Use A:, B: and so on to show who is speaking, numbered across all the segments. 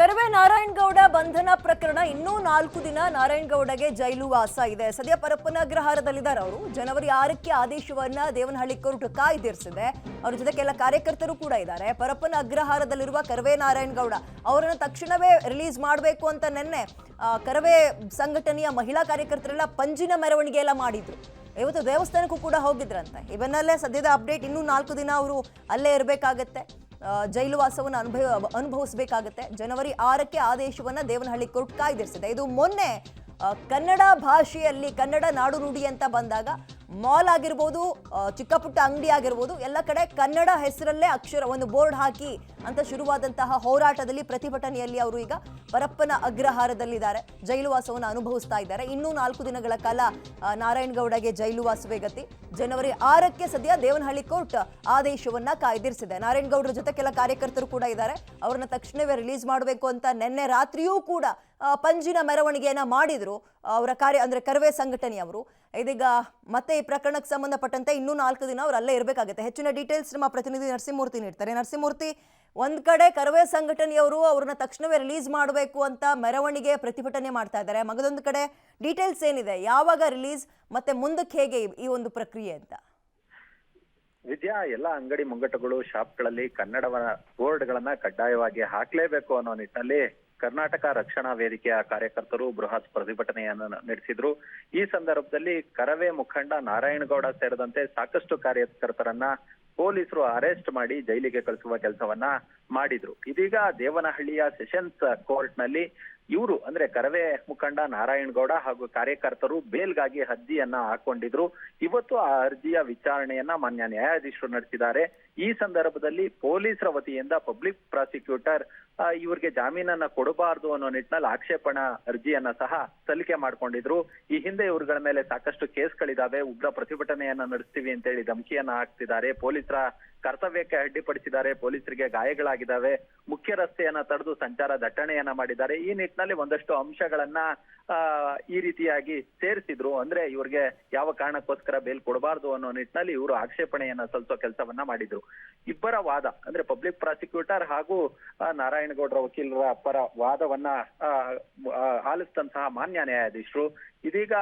A: ಕರವೇ ನಾರಾಯಣಗೌಡ ಬಂಧನ ಪ್ರಕರಣ ಇನ್ನೂ 4 ದಿನ ನಾರಾಯಣಗೌಡಗೆ ಜೈಲು ವಾಸ ಇದೆ. ಸದ್ಯ ಪರಪ್ಪನ ಅಗ್ರಹಾರದಲ್ಲಿದ್ದಾರೆ ಅವರು. ಜನವರಿ 6ಕ್ಕೆ ಆದೇಶವನ್ನ ದೇವನಹಳ್ಳಿ ಕೋರ್ಟ್ ಕಾಯ್ದಿರಿಸಿದೆ. ಅವರ ಜೊತೆ ಕೆಲ ಕಾರ್ಯಕರ್ತರು ಕೂಡ ಇದ್ದಾರೆ. ಪರಪ್ಪನ ಅಗ್ರಹಾರದಲ್ಲಿರುವ ಕರವೇ ನಾರಾಯಣಗೌಡ ಅವರನ್ನು ತಕ್ಷಣವೇ ರಿಲೀಸ್ ಮಾಡಬೇಕು ಅಂತ ನಿನ್ನೆ ಕರವೇ ಸಂಘಟನೆಯ ಮಹಿಳಾ ಕಾರ್ಯಕರ್ತರೆಲ್ಲ ಪಂಜಿನ ಮೆರವಣಿಗೆ ಎಲ್ಲ ಮಾಡಿದ್ರು. ಇವತ್ತು ದೇವಸ್ಥಾನಕ್ಕೂ ಕೂಡ ಹೋಗಿದ್ರಂತೆ. ಇವನ್ನಲ್ಲೇ ಸದ್ಯದ ಅಪ್ಡೇಟ್ ಇನ್ನೂ 4 ದಿನ ಅವರು ಅಲ್ಲೇ ಇರಬೇಕಾಗತ್ತೆ. ಜೈಲು ವಾಸವನ್ನು ಅನುಭವಿಸಬೇಕಾಗುತ್ತೆ. ಜನವರಿ 6ಕ್ಕೆ ಆದೇಶವನ್ನ ದೇವನಹಳ್ಳಿ ಕೋರ್ಟ್ ಕಾಯ್ದಿರಿಸಿದೆ. ಇದು ಮೊನ್ನೆ ಕನ್ನಡ ಭಾಷೆಯಲ್ಲಿ ಕನ್ನಡ ನಾಡು ನುಡಿ ಅಂತ ಬಂದಾಗ ಮಾಲ್ ಆಗಿರ್ಬೋದು, ಚಿಕ್ಕ ಪುಟ್ಟ ಅಂಗಡಿ ಆಗಿರ್ಬೋದು, ಎಲ್ಲ ಕಡೆ ಕನ್ನಡ ಹೆಸರಲ್ಲೇ ಅಕ್ಷರ ಒಂದು ಬೋರ್ಡ್ ಹಾಕಿ ಅಂತ ಶುರುವಾದಂತಹ ಹೋರಾಟದಲ್ಲಿ ಪ್ರತಿಭಟನೆಯಲ್ಲಿ ಅವರು ಈಗ ಪರಪ್ಪನ ಅಗ್ರಹಾರದಲ್ಲಿದ್ದಾರೆ. ಜೈಲು ವಾಸವನ್ನು ಅನುಭವಿಸ್ತಾ ಇದ್ದಾರೆ. ಇನ್ನೂ 4 ದಿನಗಳ ಕಾಲ ನಾರಾಯಣಗೌಡಗೆ ಜೈಲು ವಾಸವೇ ಗತಿ. ಜನವರಿ 6ಕ್ಕೆ ಸದ್ಯ ದೇವನಹಳ್ಳಿ ಕೋರ್ಟ್ ಆದೇಶವನ್ನ ಕಾಯ್ದಿರಿಸಿದೆ. ನಾರಾಯಣಗೌಡರ ಜೊತೆ ಕೆಲ ಕಾರ್ಯಕರ್ತರು ಕೂಡ ಇದ್ದಾರೆ. ಅವರನ್ನ ತಕ್ಷಣವೇ ರಿಲೀಸ್ ಮಾಡಬೇಕು ಅಂತ ನಿನ್ನೆ ರಾತ್ರಿಯೂ ಕೂಡ ಪಂಜಿನ ಮೆರವಣಿಗೆಯನ್ನ ಮಾಡಿದ್ರು ಅವರ ಅಂದ್ರೆ ಕರವೇ ಸಂಘಟನೆಯವರು. ಇದೀಗ ಮತ್ತೆ ಈ ಪ್ರಕರಣಕ್ಕೆ ಸಂಬಂಧಪಟ್ಟಂತೆ ಇನ್ನೂ 4 ದಿನ ಅವರು ಅಲ್ಲೇ ಇರಬೇಕಾಗುತ್ತೆ. ಹೆಚ್ಚಿನ ಡೀಟೇಲ್ಸ್ ನಮ್ಮ ಪ್ರತಿನಿಧಿ ನರಸಿಂಹಮೂರ್ತಿ ನೀಡ್ತಾರೆ. ನರಸಿಂಹಮೂರ್ತಿ, ಒಂದ್ ಕಡೆ ಕರವೇ ಸಂಘಟನೆಯವರು ಅವ್ರನ್ನ ತಕ್ಷಣವೇ ರಿಲೀಸ್ ಮಾಡಬೇಕು ಅಂತ ಮೆರವಣಿಗೆ ಪ್ರತಿಭಟನೆ ಮಾಡ್ತಾ ಇದ್ದಾರೆ. ಮಗದೊಂದು ಕಡೆ ಡೀಟೇಲ್ಸ್ ಏನಿದೆ, ಯಾವಾಗ ರಿಲೀಸ್ ಮತ್ತೆ ಮುಂದಕ್ಕೆ ಹೇಗೆ ಈ ಒಂದು ಪ್ರಕ್ರಿಯೆ ಅಂತ?
B: ವಿದ್ಯಾ, ಎಲ್ಲ ಅಂಗಡಿ ಮುಂಗಟ್ಟುಗಳು ಶಾಪ್ಗಳಲ್ಲಿ ಕನ್ನಡವ ಬೋರ್ಡ್ಗಳನ್ನ ಕಡ್ಡಾಯವಾಗಿ ಹಾಕ್ಲೇಬೇಕು ಅನ್ನೋ ನಿಟ್ಟಿನಲ್ಲಿ ಕರ್ನಾಟಕ ರಕ್ಷಣಾ ವೇದಿಕೆಯ ಕಾರ್ಯಕರ್ತರು ಬೃಹತ್ ಪ್ರತಿಭಟನೆಯನ್ನು ನಡೆಸಿದ್ರು. ಈ ಸಂದರ್ಭದಲ್ಲಿ ಕರವೇ ಮುಖಂಡ ನಾರಾಯಣಗೌಡ ಸೇರಿದಂತೆ ಸಾಕಷ್ಟು ಕಾರ್ಯಕರ್ತರನ್ನ ಪೊಲೀಸರು ಅರೆಸ್ಟ್ ಮಾಡಿ ಜೈಲಿಗೆ ಕಳಿಸುವ ಕೆಲಸವನ್ನ ಮಾಡಿದ್ರು. ಇದೀಗ ದೇವನಹಳ್ಳಿಯ ಸೆಷನ್ಸ್ ಕೋರ್ಟ್ ನಲ್ಲಿ ಇವರು ಅಂದ್ರೆ ಕರವೇ ಮುಖಂಡ ನಾರಾಯಣಗೌಡ ಹಾಗೂ ಕಾರ್ಯಕರ್ತರು ಬೇಲ್ಗಾಗಿ ಅರ್ಜಿಯನ್ನ ಹಾಕೊಂಡಿದ್ರು. ಇವತ್ತು ಆ ಅರ್ಜಿಯ ವಿಚಾರಣೆಯನ್ನ ಮಾನ್ಯ ನ್ಯಾಯಾಧೀಶರು ನಡೆಸಿದ್ದಾರೆ. ಈ ಸಂದರ್ಭದಲ್ಲಿ ಪೊಲೀಸರ ವತಿಯಿಂದ ಪಬ್ಲಿಕ್ ಪ್ರಾಸಿಕ್ಯೂಟರ್ ಇವ್ರಿಗೆ ಜಾಮೀನನ್ನ ಕೊಡಬಾರದು ಅನ್ನೋ ನಿಟ್ಟಿನಲ್ಲಿ ಆಕ್ಷೇಪಣಾ ಅರ್ಜಿಯನ್ನ ಸಹ ಸಲ್ಲಿಕೆ ಮಾಡ್ಕೊಂಡಿದ್ರು. ಈ ಹಿಂದೆ ಇವ್ರಗಳ ಮೇಲೆ ಸಾಕಷ್ಟು ಕೇಸ್ಗಳಿದಾವೆ. ಉಗ್ರ ಪ್ರತಿಭಟನೆಯನ್ನ ನಡೆಸ್ತೀವಿ ಅಂತ ಹೇಳಿ ಧಮಕಿಯನ್ನ ಹಾಕ್ತಿದ್ದಾರೆ. ಪೊಲೀಸರ ಕರ್ತವ್ಯಕ್ಕೆ ಅಡ್ಡಿಪಡಿಸಿದ್ದಾರೆ. ಪೊಲೀಸರಿಗೆ ಗಾಯಗಳಾಗಿದ್ದಾವೆ. ಮುಖ್ಯ ರಸ್ತೆಯನ್ನ ತಡೆದು ಸಂಚಾರ ದಟ್ಟಣೆಯನ್ನ ಮಾಡಿದ್ದಾರೆ. ಈ ನಿಟ್ಟಿನಲ್ಲಿ ಒಂದಷ್ಟು ಅಂಶಗಳನ್ನ ಈ ರೀತಿಯಾಗಿ ಸೇರಿಸಿದ್ರು. ಅಂದ್ರೆ ಇವ್ರಿಗೆ ಯಾವ ಕಾರಣಕ್ಕೋಸ್ಕರ ಬೇಲ್ ಕೊಡಬಾರ್ದು ಅನ್ನೋ ನಿಟ್ಟಿನಲ್ಲಿ ಇವರು ಆಕ್ಷೇಪಣೆಯನ್ನ ಸಲ್ಲಿಸೋ ಕೆಲಸವನ್ನ ಮಾಡಿದ್ರು. ಇಬ್ಬರ ವಾದ ಅಂದ್ರೆ ಪಬ್ಲಿಕ್ ಪ್ರಾಸಿಕ್ಯೂಟರ್ ಹಾಗೂ ನಾರಾಯಣಗೌಡರ ವಕೀಲರ ಪರ ವಾದವನ್ನ ಆಲಿಸಿದಂತಹ ಮಾನ್ಯ ನ್ಯಾಯಾಧೀಶರು ಇದೀಗ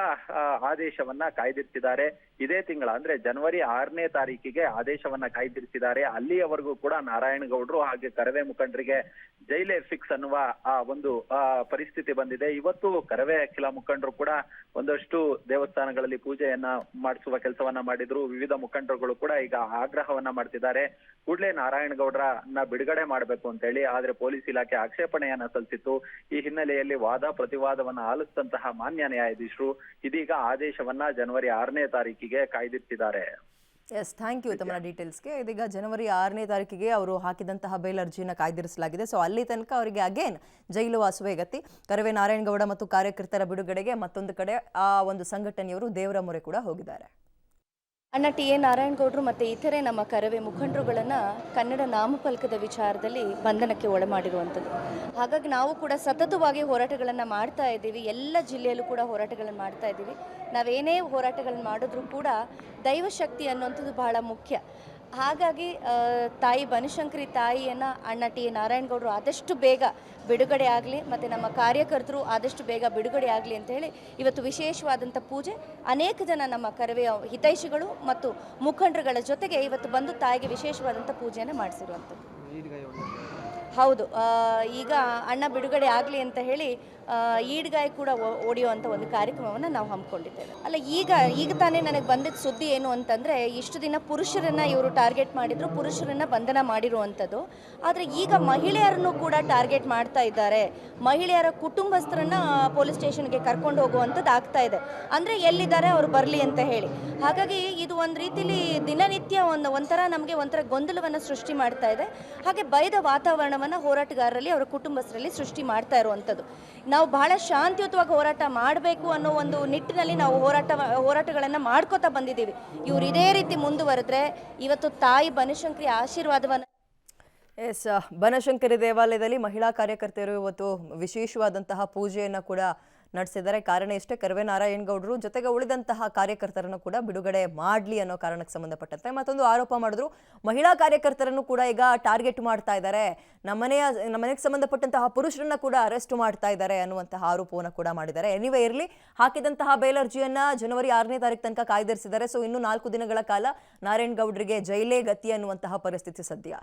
B: ಆದೇಶವನ್ನ ಕಾಯ್ದಿರಿಸಿದ್ದಾರೆ. ಇದೇ ತಿಂಗಳ ಅಂದ್ರೆ ಜನವರಿ 6ನೇ ತಾರೀಕಿಗೆ ಆದೇಶವನ್ನ ಕಾಯ್ದಿರಿಸಿದ್ದಾರೆ. ಅಲ್ಲಿಯವರೆಗೂ ಕೂಡ ನಾರಾಯಣಗೌಡರು ಹಾಗೆ ಕರವೇ ಮುಖಂಡರಿಗೆ ಜೈಲೇ ಫಿಕ್ಸ್ ಅನ್ನುವ ಒಂದು ಪರಿಸ್ಥಿತಿ ಬಂದಿದೆ. ಇವತ್ತು ಕರವೇ ಕೆಲ ಮುಖಂಡರು ಕೂಡ ಒಂದಷ್ಟು ದೇವಸ್ಥಾನಗಳಲ್ಲಿ ಪೂಜೆಯನ್ನ ಮಾಡಿಸುವ ಮಾಡಿದ್ರು. ವಿವಿಧ ಮುಖಂಡರುಗಳು ಕೂಡ ಈಗ ಆಗ್ರಹವನ್ನ ಮಾಡ್ತಿದ್ದಾರೆ. ಕೂಡಲೇ ನಾರಾಯಣಗೌಡರನ್ನ ಬಿಡುಗಡೆ ಮಾಡಬೇಕು ಅಂತ ಹೇಳಿ. ಆದ್ರೆ ಪೊಲೀಸ್ ಇಲಾಖೆ ಆಕ್ಷೇಪಣೆಯನ್ನ ಸಲ್ಲಿಸಿತ್ತು. ಈ ಹಿನ್ನೆಲೆಯಲ್ಲಿ ವಾದ ಪ್ರತಿವಾದವನ್ನ ಆಲಿಸಿದಂತಹ ಮಾನ್ಯ ನ್ಯಾಯಾಧೀಶರು ಇದೀಗ ಆದೇಶವನ್ನ ಜನವರಿ 6ನೇ ತಾರೀಕಿಗೆ ಕಾಯ್ದಿರಿಸಿದ್ದಾರೆ.
A: ಎಸ್, ಥ್ಯಾಂಕ್ ಯು ತಮ್ಮ ಡೀಟೇಲ್ಸ್ಗೆ. ಇದೀಗ ಜನವರಿ 6ನೇ ತಾರೀಕಿಗೆ ಅವರು ಹಾಕಿದಂತಹ ಬೇಲ್ ಅರ್ಜಿಯನ್ನು ಕಾಯ್ದಿರಿಸಲಾಗಿದೆ. ಸೊ ಅಲ್ಲಿ ತನಕ ಅವರಿಗೆ ಅಗೇನ್ ಜೈಲು ವಾಸವೇ ಗತಿ. ಕರವೇ ನಾರಾಯಣಗೌಡ ಮತ್ತು ಕಾರ್ಯಕರ್ತರ ಬಿಡುಗಡೆಗೆ ಮತ್ತೊಂದು ಕಡೆ ಆ ಒಂದು ಸಂಘಟನೆಯವರು ದೇವರ ಮೊರೆ ಕೂಡ ಹೋಗಿದ್ದಾರೆ.
C: ಅಣ್ಣ ಟಿ.ಎ. ನಾರಾಯಣಗೌಡರು ಮತ್ತು ಇತರೆ ನಮ್ಮ ಕರವೇ ಮುಖಂಡರುಗಳನ್ನು ಕನ್ನಡ ನಾಮಫಲಕದ ವಿಚಾರದಲ್ಲಿ ಬಂಧನಕ್ಕೆ ಒಳಮಾಡಿರುವಂಥದ್ದು. ಹಾಗಾಗಿ ನಾವು ಕೂಡ ಸತತವಾಗಿ ಹೋರಾಟಗಳನ್ನು ಮಾಡ್ತಾ ಇದ್ದೀವಿ. ಎಲ್ಲ ಜಿಲ್ಲೆಯಲ್ಲೂ ಕೂಡ ಹೋರಾಟಗಳನ್ನು ಮಾಡ್ತಾ ಇದ್ದೀವಿ. ನಾವೇನೇ ಹೋರಾಟಗಳನ್ನು ಮಾಡಿದ್ರೂ ಕೂಡ ದೈವಶಕ್ತಿ ಅನ್ನುವಂಥದ್ದು ಬಹಳ ಮುಖ್ಯ. ಹಾಗಾಗಿ ತಾಯಿ ಬನಶಂಕರಿ ತಾಯಿಯನ್ನು ಅಣ್ಣ ಟಿ.ಎ. ನಾರಾಯಣಗೌಡರು ಆದಷ್ಟು ಬೇಗ ಬಿಡುಗಡೆ ಆಗಲಿ ಮತ್ತು ನಮ್ಮ ಕಾರ್ಯಕರ್ತರು ಆದಷ್ಟು ಬೇಗ ಬಿಡುಗಡೆ ಆಗಲಿ ಅಂತ ಹೇಳಿ ಇವತ್ತು ವಿಶೇಷವಾದಂಥ ಪೂಜೆ ಅನೇಕ ಜನ ನಮ್ಮ ಕರವೇ ಹಿತೈಷಿಗಳು ಮತ್ತು ಮುಖಂಡರುಗಳ ಜೊತೆಗೆ ಇವತ್ತು ಬಂದು ತಾಯಿಗೆ ವಿಶೇಷವಾದಂಥ ಪೂಜೆಯನ್ನು ಮಾಡಿಸಿರುವಂಥದ್ದು. ಹೌದು, ಈಗ ಅಣ್ಣ ಬಿಡುಗಡೆ ಆಗಲಿ ಅಂತ ಹೇಳಿ ಈಡ್ಗಾಯಿ ಕೂಡ ಓಡಿಯುವಂಥ ಒಂದು ಕಾರ್ಯಕ್ರಮವನ್ನು ನಾವು ಹಮ್ಮಿಕೊಂಡಿದ್ದೇವೆ. ಅಲ್ಲ, ಈಗ ತಾನೇ ನನಗೆ ಬಂದಿದ್ದ ಸುದ್ದಿ ಏನು ಅಂತಂದರೆ, ಇಷ್ಟು ದಿನ ಪುರುಷರನ್ನು ಇವರು ಟಾರ್ಗೆಟ್ ಮಾಡಿದ್ರು, ಪುರುಷರನ್ನು ಬಂಧನ ಮಾಡಿರುವಂಥದ್ದು. ಆದರೆ ಈಗ ಮಹಿಳೆಯರನ್ನು ಕೂಡ ಟಾರ್ಗೆಟ್ ಮಾಡ್ತಾ ಇದ್ದಾರೆ. ಮಹಿಳೆಯರ ಕುಟುಂಬಸ್ಥರನ್ನು ಪೊಲೀಸ್ ಸ್ಟೇಷನ್ಗೆ ಕರ್ಕೊಂಡು ಹೋಗುವಂಥದ್ದು ಆಗ್ತಾ ಇದೆ. ಅಂದರೆ ಎಲ್ಲಿದ್ದಾರೆ ಅವರು ಬರಲಿ ಅಂತ ಹೇಳಿ. ಹಾಗಾಗಿ ಇದು ಒಂದು ರೀತಿಲಿ ದಿನನಿತ್ಯ ಒಂಥರ ನಮಗೆ ಒಂಥರ ಗೊಂದಲವನ್ನು ಸೃಷ್ಟಿ ಮಾಡ್ತಾ ಇದೆ. ಹಾಗೆ ಭಯದ ವಾತಾವರಣವನ್ನು ಹೋರಾಟಗಾರರಲ್ಲಿ ಅವರ ಕುಟುಂಬಸ್ಥರಲ್ಲಿ ಸೃಷ್ಟಿ ಮಾಡ್ತಾ ಇರುವಂಥದ್ದು. ನಾವು ಬಹಳ ಶಾಂತಿಯುತವಾಗಿ ಹೋರಾಟ ಮಾಡಬೇಕು ಅನ್ನೋ ಒಂದು ನಿಟ್ಟಿನಲ್ಲಿ ನಾವು ಹೋರಾಟಗಳನ್ನು ಮಾಡ್ಕೋತಾ ಬಂದಿದ್ದೀವಿ. ಇವರು ಇದೇ ರೀತಿ ಮುಂದುವರೆದ್ರೆ ಇವತ್ತು ತಾಯಿ ಬನಶಂಕರಿ ಆಶೀರ್ವಾದವನ್ನು
A: ಬನಶಂಕರಿ ದೇವಾಲಯದಲ್ಲಿ ಮಹಿಳಾ ಕಾರ್ಯಕರ್ತರು ಇವತ್ತು ವಿಶೇಷವಾದಂತಹ ಪೂಜೆಯನ್ನು ಕೂಡ ನಡೆಸಿದ್ದಾರೆ. ಕಾರಣ ಇಷ್ಟೇ, ಕರವೇ ನಾರಾಯಣಗೌಡರು ಜೊತೆಗೆ ಉಳಿದಂತಹ ಕಾರ್ಯಕರ್ತರನ್ನು ಕೂಡ ಬಿಡುಗಡೆ ಮಾಡಲಿ ಅನ್ನೋ ಕಾರಣಕ್ಕೆ ಸಂಬಂಧಪಟ್ಟಂತೆ ಮತ್ತೊಂದು ಆರೋಪ ಮಾಡಿದ್ರು. ಮಹಿಳಾ ಕಾರ್ಯಕರ್ತರನ್ನು ಕೂಡ ಈಗ ಟಾರ್ಗೆಟ್ ಮಾಡ್ತಾ ಇದ್ದಾರೆ, ನಮ್ಮನೆಗೆ ಸಂಬಂಧಪಟ್ಟಂತಹ ಪುರುಷರನ್ನ ಕೂಡ ಅರೆಸ್ಟ್ ಮಾಡ್ತಾ ಇದ್ದಾರೆ ಅನ್ನುವಂತಹ ಆರೋಪವನ್ನು ಕೂಡ ಮಾಡಿದ್ದಾರೆ. ಎನಿವೇ ಇರಲಿ, ಹಾಕಿದಂತಹ ಬೇಲ್ ಅರ್ಜಿಯನ್ನ ಜನವರಿ 6ನೇ ತಾರೀಕು ತನಕ ಕಾಯ್ದಿರಿಸಿದ್ದಾರೆ. ಸೊ ಇನ್ನು 4 ದಿನಗಳ ಕಾಲ ನಾರಾಯಣಗೌಡರಿಗೆ ಜೈಲೇ ಗತಿ ಅನ್ನುವಂತಹ ಪರಿಸ್ಥಿತಿ ಸದ್ಯ.